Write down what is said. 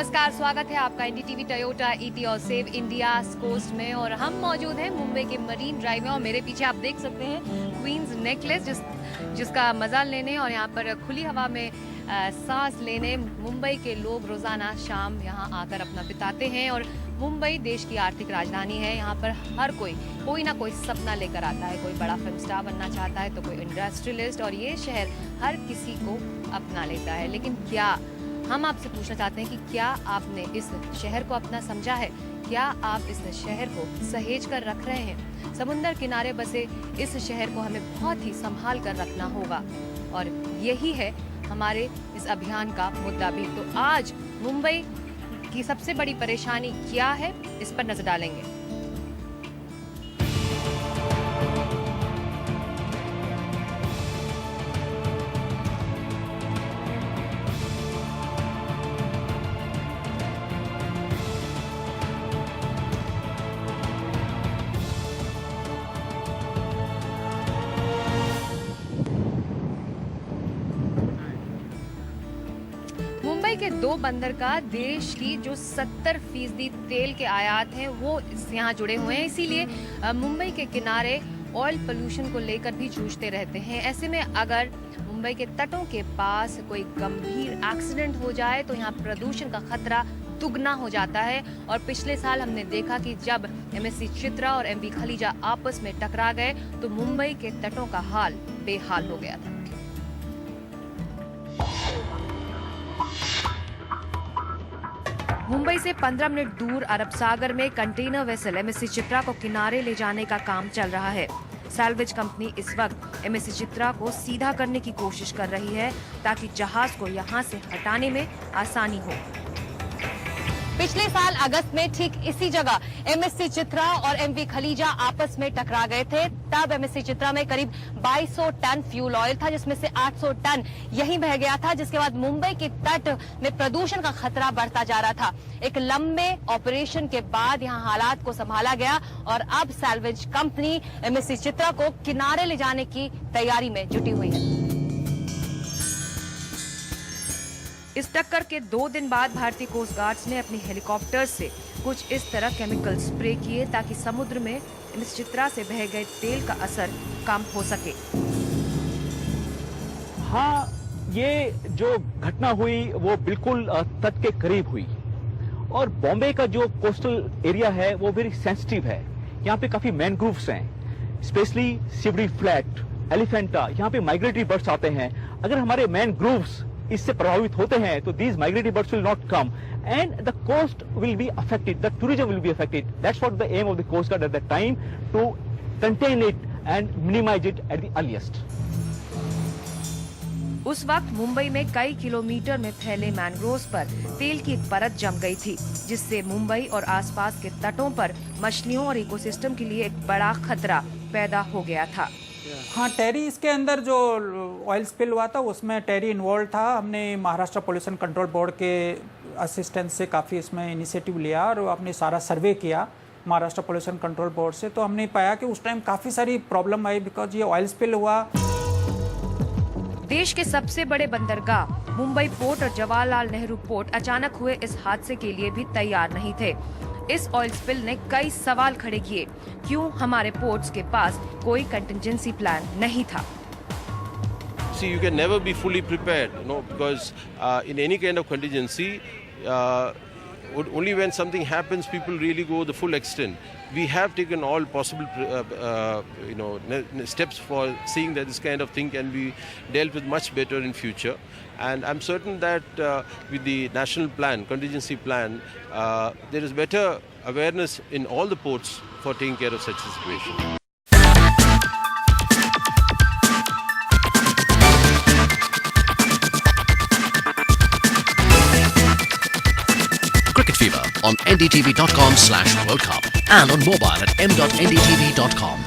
नमस्कार, स्वागत है आपका एनडीटीवी टोयोटा ईटी और सेव इंडिया कोस्ट में। और हम मौजूद हैं मुंबई के मरीन ड्राइव में और मेरे पीछे आप देख सकते हैं क्वींस नेकलेस जिसका मजा लेने और यहाँ पर खुली हवा में सांस लेने मुंबई के लोग रोजाना शाम यहाँ आकर अपना बिताते हैं। और मुंबई देश की आर्थिक राजधानी है। यहाँ पर हर कोई ना कोई सपना लेकर आता है। कोई बड़ा फिल्म स्टार बनना चाहता है तो कोई इंडस्ट्रियलिस्ट, और ये शहर हर किसी को अपना लेता है। लेकिन क्या हम आपसे पूछना चाहते हैं कि क्या आपने इस शहर को अपना समझा है? क्या आप इस शहर को सहेज कर रख रहे हैं? समुद्र किनारे बसे इस शहर को हमें बहुत ही संभाल कर रखना होगा और यही है हमारे इस अभियान का मुद्दा भी। तो आज मुंबई की सबसे बड़ी परेशानी क्या है, इस पर नजर डालेंगे। मुंबई के दो बंदरगाह देश की जो 70% तेल के आयात हैं वो यहाँ जुड़े हुए हैं। इसीलिए मुंबई के किनारे ऑयल पोल्यूशन को लेकर भी जूझते रहते हैं। ऐसे में अगर मुंबई के तटों के पास कोई गंभीर एक्सीडेंट हो जाए तो यहाँ प्रदूषण का खतरा दुगना हो जाता है। और पिछले साल हमने देखा कि जब एमएससी चित्रा और एमवी खलीजा आपस में टकरा गए तो मुंबई के तटों का हाल बेहाल हो गया था। मुंबई से 15 मिनट दूर अरब सागर में कंटेनर वेसल एमएससी चित्रा को किनारे ले जाने का काम चल रहा है। सैल्वेज कंपनी इस वक्त एमएससी चित्रा को सीधा करने की कोशिश कर रही है ताकि जहाज को यहां से हटाने में आसानी हो। पिछले साल अगस्त में ठीक इसी जगह एमएससी चित्रा और एमवी खलीजा आपस में टकरा गए थे। तब एमएससी चित्रा में करीब 2200 टन फ्यूल ऑयल था, जिसमें से 800 टन यहीं बह गया था, जिसके बाद मुंबई के तट में प्रदूषण का खतरा बढ़ता जा रहा था। एक लंबे ऑपरेशन के बाद यहां हालात को संभाला गया और अब सैल्वेज कंपनी एमएससी चित्रा को किनारे ले जाने की तैयारी में जुटी हुई है। इस टक्कर के 2 दिन बाद भारतीय कोस्ट गार्ड्स ने अपनी हेलीकॉप्टर से कुछ इस तरह केमिकल स्प्रे किए ताकि समुद्र में इस चित्रा से बह गए तेल का असर कम हो सके। हाँ, ये जो घटना हुई वो बिल्कुल तट के करीब हुई और बॉम्बे का जो कोस्टल एरिया है वो वेरी सेंसिटिव है। यहाँ पे काफी मैनग्रोव्स हैं, स्पेशली सिवड़ी फ्लैट, एलिफेंटा, यहाँ पे माइग्रेटरी बर्ड्स आते हैं। अगर हमारे मैनग्रोव्स इससे प्रभावित होते हैं तो these migratory birds will not come and the coast will be affected, the tourism will be affected. That's what the aim of the Coast Guard at that time, to contain it and minimize it at the earliest. उस वक्त मुंबई में कई kilometre में फैले mangroves पर तेल की एक परत जम गई थी, जिससे मुंबई और आसपास के तटों पर मछलियों और इकोसिस्टम के लिए एक बड़ा खतरा पैदा हो गया था। हाँ, टेरी इसके अंदर जो ऑयल स्पिल हुआ था उसमें टेरी इन्वॉल्व था। हमने महाराष्ट्र पोल्यूशन कंट्रोल बोर्ड के असिस्टेंस से काफ़ी इसमें इनिशिएटिव लिया और आपने सारा सर्वे किया महाराष्ट्र पोल्यूशन कंट्रोल बोर्ड से। तो हमने पाया कि उस टाइम काफ़ी सारी प्रॉब्लम आई बिकॉज ये ऑयल स्पिल हुआ। देश के सबसे बड़े बंदरगाह मुंबई पोर्ट और जवाहरलाल नेहरू पोर्ट अचानक हुए इस हादसे के लिए भी तैयार नहीं थे। इस ऑयल स्पिल ने कई सवाल खड़े किए। क्यों हमारे पोर्ट्स के पास कोई कंटिजेंसी प्लान नहीं था? See, you can never be fully prepared, because in any kind of contingency, only when something happens, people really go the full extent. We have taken all possible, steps for seeing that this kind of thing can be dealt with much better in future. And I'm certain that with the national plan, contingency plan, there is better awareness in all the ports for taking care of such a situation. Cricket Fever on ndtv.com/World Cup and on mobile at m.ndtv.com.